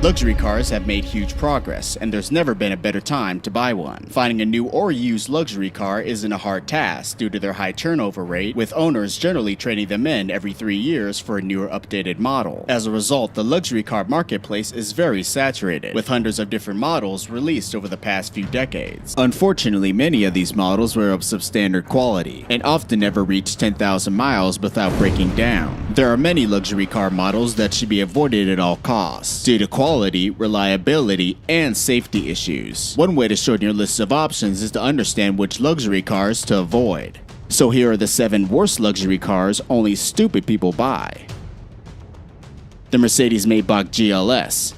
Luxury cars have made huge progress, and there's never been a better time to buy one. Finding a new or used luxury car isn't a hard task due to their high turnover rate, with owners generally trading them in every 3 years for a newer updated model. As a result, the luxury car marketplace is very saturated, with hundreds of different models released over the past few decades. Unfortunately, many of these models were of substandard quality, and often never reach 10,000 miles without breaking down. There are many luxury car models that should be avoided at all costs, due to quality, reliability, and safety issues. One way to shorten your list of options is to understand which luxury cars to avoid. So here are the 7 worst luxury cars only stupid people buy. The Mercedes-Maybach GLS.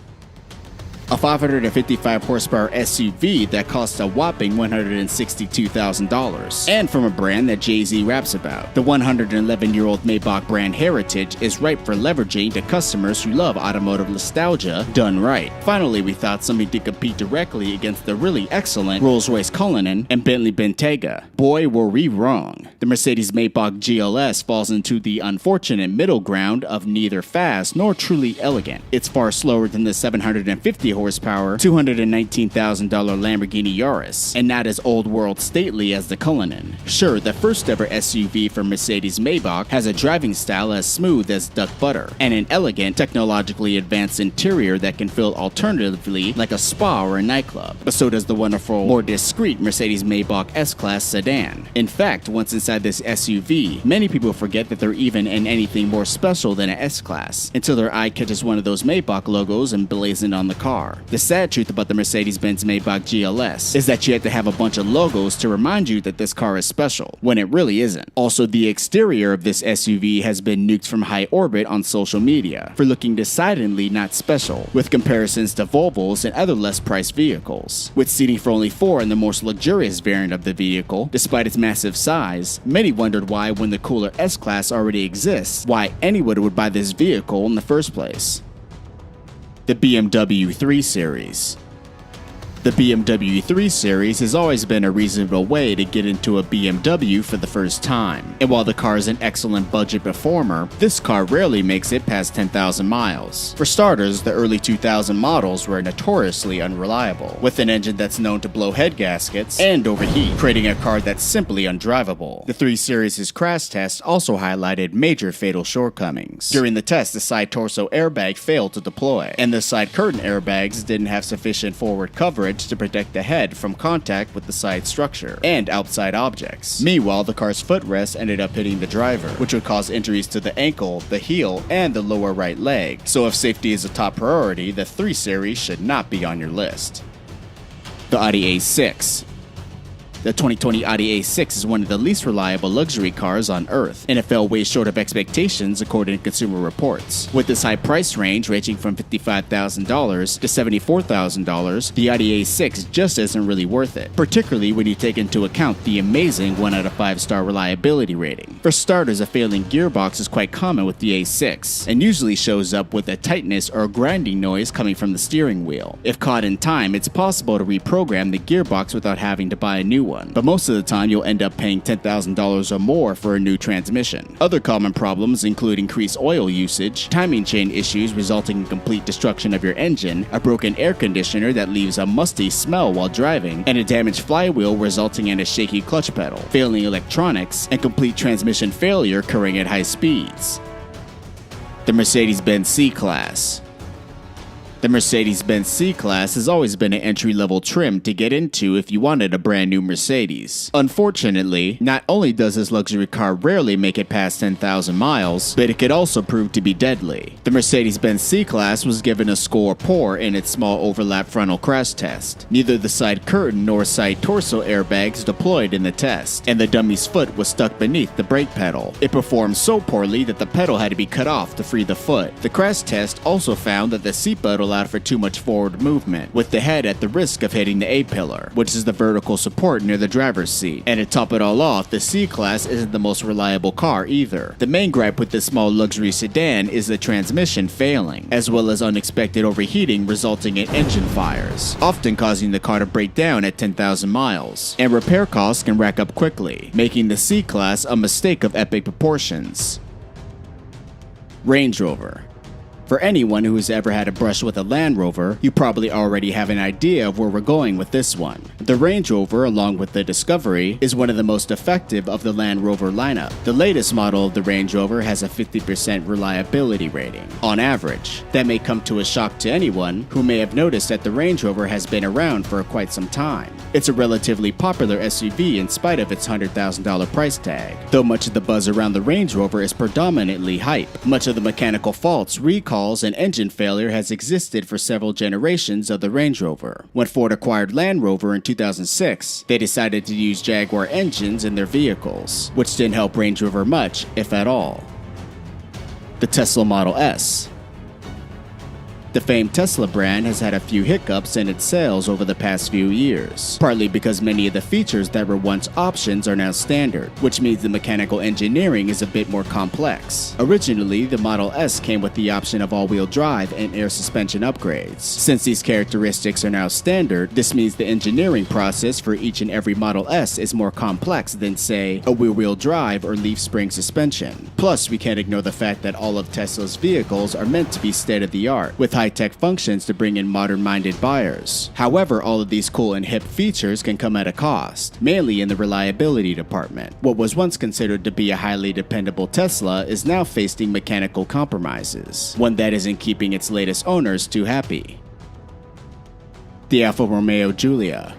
A 555 horsepower SUV that costs a whopping $162,000, and from a brand that Jay-Z raps about. The 111-year-old Maybach brand heritage is ripe for leveraging to customers who love automotive nostalgia done right. Finally, we thought something to compete directly against the really excellent Rolls-Royce Cullinan and Bentley Bentayga. Boy, were we wrong. The Mercedes-Maybach GLS falls into the unfortunate middle ground of neither fast nor truly elegant. It's far slower than the 750 horsepower, $219,000 Lamborghini Yaris, and not as old-world stately as the Cullinan. Sure, the first ever SUV from Mercedes-Maybach has a driving style as smooth as duck butter, and an elegant, technologically advanced interior that can feel alternatively like a spa or a nightclub. But so does the wonderful, more discreet Mercedes-Maybach S-Class sedan. In fact, once inside this SUV, many people forget that they're even in anything more special than an S-Class, until their eye catches one of those Maybach logos emblazoned on the car. The sad truth about the Mercedes-Benz Maybach GLS is that you have to have a bunch of logos to remind you that this car is special, when it really isn't. Also, the exterior of this SUV has been nuked from high orbit on social media for looking decidedly not special, with comparisons to Volvos and other less priced vehicles. With seating for only 4 in the most luxurious variant of the vehicle, despite its massive size, many wondered why, when the cooler S-Class already exists, why anyone would buy this vehicle in the first place. The BMW 3 Series. The BMW 3 Series has always been a reasonable way to get into a BMW for the first time, and while the car is an excellent budget performer, this car rarely makes it past 10,000 miles. For starters, the early 2000 models were notoriously unreliable, with an engine that's known to blow head gaskets and overheat, creating a car that's simply undrivable. The 3 Series' crash test also highlighted major fatal shortcomings. During the test, the side torso airbag failed to deploy, and the side curtain airbags didn't have sufficient forward coverage to protect the head from contact with the side structure and outside objects. Meanwhile, the car's footrest ended up hitting the driver, which would cause injuries to the ankle, the heel, and the lower right leg. So if safety is a top priority, the 3 Series should not be on your list. The Audi A6. The 2020 Audi A6 is one of the least reliable luxury cars on earth, and it fell way short of expectations according to Consumer Reports. With this high price range ranging from $55,000 to $74,000, the Audi A6 just isn't really worth it, particularly when you take into account the amazing 1 out of 5-star reliability rating. For starters, a failing gearbox is quite common with the A6, and usually shows up with a tightness or grinding noise coming from the steering wheel. If caught in time, it's possible to reprogram the gearbox without having to buy a new one, but most of the time you'll end up paying $10,000 or more for a new transmission. Other common problems include increased oil usage, timing chain issues resulting in complete destruction of your engine, a broken air conditioner that leaves a musty smell while driving, and a damaged flywheel resulting in a shaky clutch pedal, failing electronics, and complete transmission failure occurring at high speeds. The Mercedes-Benz C-Class. The Mercedes-Benz C-Class has always been an entry-level trim to get into if you wanted a brand new Mercedes. Unfortunately, not only does this luxury car rarely make it past 10,000 miles, but it could also prove to be deadly. The Mercedes-Benz C-Class was given a score poor in its small overlap frontal crash test. Neither the side curtain nor side torso airbags deployed in the test, and the dummy's foot was stuck beneath the brake pedal. It performed so poorly that the pedal had to be cut off to free the foot. The crash test also found that the seatbelt allowed for too much forward movement, with the head at the risk of hitting the A-pillar, which is the vertical support near the driver's seat. And to top it all off, the C-Class isn't the most reliable car either. The main gripe with this small luxury sedan is the transmission failing, as well as unexpected overheating resulting in engine fires, often causing the car to break down at 10,000 miles. And repair costs can rack up quickly, making the C-Class a mistake of epic proportions. Range Rover. For anyone who has ever had a brush with a Land Rover, you probably already have an idea of where we're going with this one. The Range Rover, along with the Discovery, is one of the most effective of the Land Rover lineup. The latest model of the Range Rover has a 50% reliability rating, on average. That may come to a shock to anyone who may have noticed that the Range Rover has been around for quite some time. It's a relatively popular SUV in spite of its $100,000 price tag, though much of the buzz around the Range Rover is predominantly hype. Much of the mechanical faults, recalls, and engine failure has existed for several generations of the Range Rover. When Ford acquired Land Rover in 2006, they decided to use Jaguar engines in their vehicles, which didn't help Range Rover much, if at all. The Tesla Model S. The famed Tesla brand has had a few hiccups in its sales over the past few years, partly because many of the features that were once options are now standard, which means the mechanical engineering is a bit more complex. Originally, the Model S came with the option of all-wheel drive and air suspension upgrades. Since these characteristics are now standard, this means the engineering process for each and every Model S is more complex than, say, a wheel-wheel drive or leaf spring suspension. Plus, we can't ignore the fact that all of Tesla's vehicles are meant to be state-of-the-art, with high-tech functions to bring in modern-minded buyers. However, all of these cool and hip features can come at a cost, mainly in the reliability department. What was once considered to be a highly dependable Tesla is now facing mechanical compromises, one that isn't keeping its latest owners too happy. The Alfa Romeo Giulia.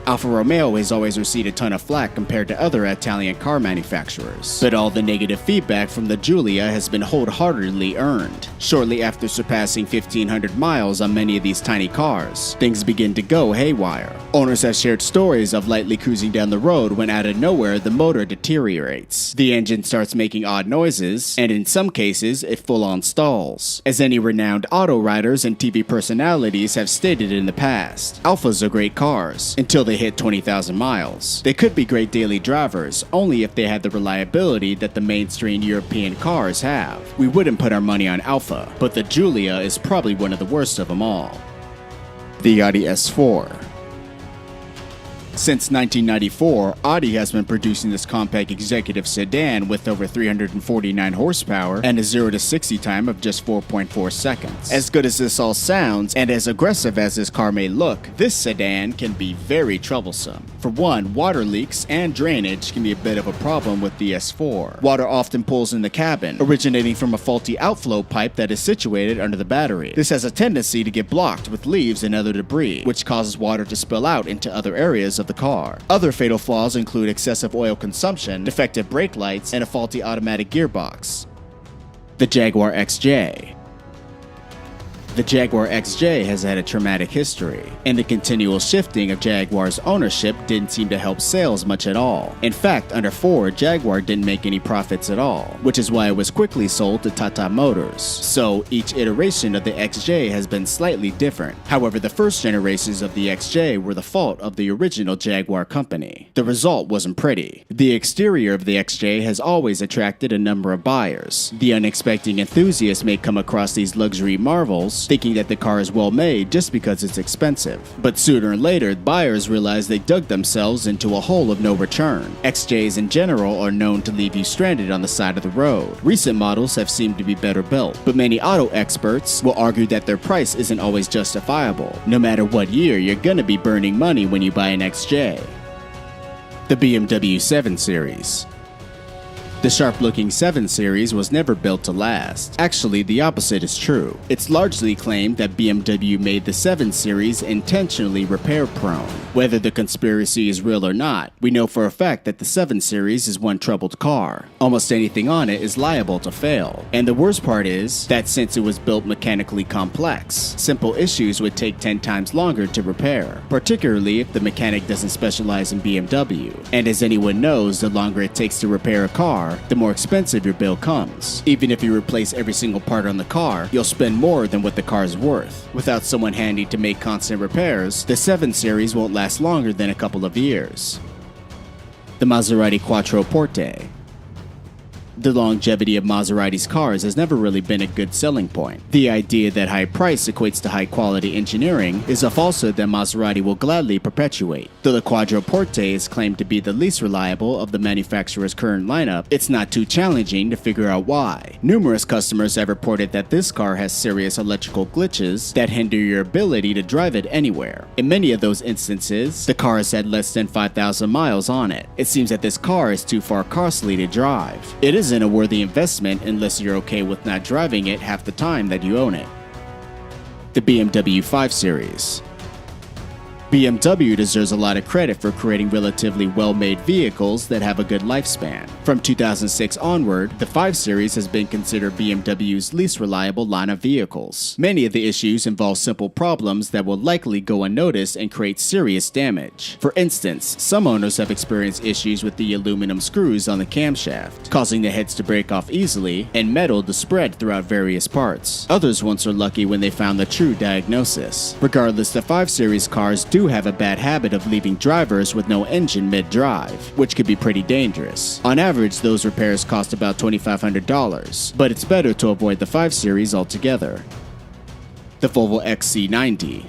Alfa Romeo has always received a ton of flack compared to other Italian car manufacturers, but all the negative feedback from the Giulia has been wholeheartedly earned. Shortly after surpassing 1,500 miles on many of these tiny cars, things begin to go haywire. Owners have shared stories of lightly cruising down the road when out of nowhere the motor deteriorates. The engine starts making odd noises, and in some cases it full-on stalls. As any renowned auto riders and TV personalities have stated in the past, Alfas are great cars until they hit 20,000 miles. They could be great daily drivers, only if they had the reliability that the mainstream European cars have. We wouldn't put our money on Alfa, but the Giulia is probably one of the worst of them all. The Audi S4. Since 1994, Audi has been producing this compact executive sedan with over 349 horsepower and a 0 to 60 time of just 4.4 seconds. As good as this all sounds, and as aggressive as this car may look, this sedan can be very troublesome. For one, water leaks and drainage can be a bit of a problem with the S4. Water often pools in the cabin, originating from a faulty outflow pipe that is situated under the battery. This has a tendency to get blocked with leaves and other debris, which causes water to spill out into other areas of the car. Other fatal flaws include excessive oil consumption, defective brake lights, and a faulty automatic gearbox. The Jaguar XJ. The Jaguar XJ has had a traumatic history, and the continual shifting of Jaguar's ownership didn't seem to help sales much at all. In fact, under Ford, Jaguar didn't make any profits at all, which is why it was quickly sold to Tata Motors. So, each iteration of the XJ has been slightly different. However, the first generations of the XJ were the fault of the original Jaguar company. The result wasn't pretty. The exterior of the XJ has always attracted a number of buyers. The unexpected enthusiast may come across these luxury marvels thinking that the car is well made just because it's expensive. But sooner or later, buyers realize they dug themselves into a hole of no return. XJs in general are known to leave you stranded on the side of the road. Recent models have seemed to be better built, but many auto experts will argue that their price isn't always justifiable. No matter what year, you're gonna be burning money when you buy an XJ. The BMW 7 Series. The sharp-looking 7 Series was never built to last. Actually, the opposite is true. It's largely claimed that BMW made the 7 Series intentionally repair-prone. Whether the conspiracy is real or not, we know for a fact that the 7 Series is one troubled car. Almost anything on it is liable to fail. And the worst part is that since it was built mechanically complex, simple issues would take 10 times longer to repair, particularly if the mechanic doesn't specialize in BMW. And as anyone knows, the longer it takes to repair a car, the more expensive your bill comes. Even if you replace every single part on the car, you'll spend more than what the car is worth. Without someone handy to make constant repairs, the 7 Series won't last longer than a couple of years. The Maserati Quattro Porte. The longevity of Maserati's cars has never really been a good selling point. The idea that high price equates to high quality engineering is a falsehood that Maserati will gladly perpetuate. Though the Quattroporte is claimed to be the least reliable of the manufacturer's current lineup, it's not too challenging to figure out why. Numerous customers have reported that this car has serious electrical glitches that hinder your ability to drive it anywhere. In many of those instances, the car has had less than 5,000 miles on it. It seems that this car is too far costly to drive. It isn't a worthy investment unless you're okay with not driving it half the time that you own it. The BMW 5 Series. BMW deserves a lot of credit for creating relatively well-made vehicles that have a good lifespan. From 2006 onward, the 5 Series has been considered BMW's least reliable line of vehicles. Many of the issues involve simple problems that will likely go unnoticed and create serious damage. For instance, some owners have experienced issues with the aluminum screws on the camshaft, causing the heads to break off easily and metal to spread throughout various parts. Others once were lucky when they found the true diagnosis. Regardless, the 5 Series cars do have a bad habit of leaving drivers with no engine mid-drive, which could be pretty dangerous. On average, those repairs cost about $2,500, but it's better to avoid the 5 Series altogether. The Volvo XC90.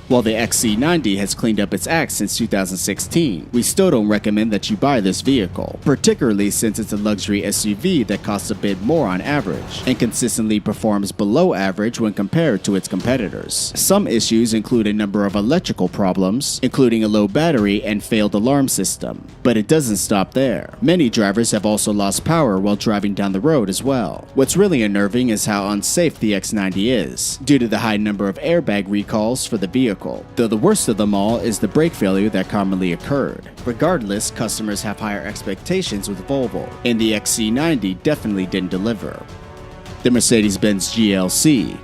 While the XC90 has cleaned up its act since 2016, we still don't recommend that you buy this vehicle, particularly since it's a luxury SUV that costs a bit more on average and consistently performs below average when compared to its competitors. Some issues include a number of electrical problems, including a low battery and failed alarm system. But it doesn't stop there. Many drivers have also lost power while driving down the road as well. What's really unnerving is how unsafe the X90 is, due to the high number of airbag recalls for the vehicle. Though the worst of them all is the brake failure that commonly occurred. Regardless, customers have higher expectations with Volvo, and the XC90 definitely didn't deliver. The Mercedes-Benz GLC.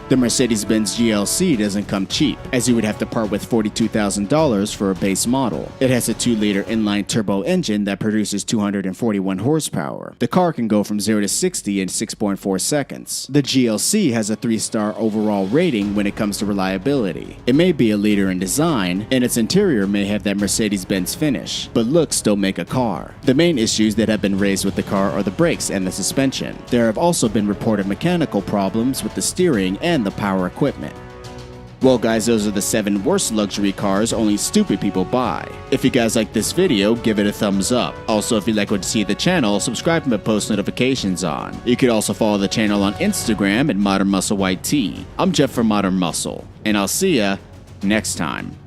The Mercedes-Benz GLC doesn't come cheap, as you would have to part with $42,000 for a base model. It has a 2-liter inline turbo engine that produces 241 horsepower. The car can go from 0 to 60 in 6.4 seconds. The GLC has a 3-star overall rating when it comes to reliability. It may be a leader in design, and its interior may have that Mercedes-Benz finish, but looks don't make a car. The main issues that have been raised with the car are the brakes and the suspension. There have also been reported mechanical problems with the steering and the power equipment. Well guys, those are the 7 worst luxury cars only stupid people buy. If you guys like this video, give it a thumbs up. Also, if you like what you see at the channel, subscribe and put post notifications on. You could also follow the channel on Instagram at Modern Muscle YT. I'm Jeff from Modern Muscle, and I'll see ya next time.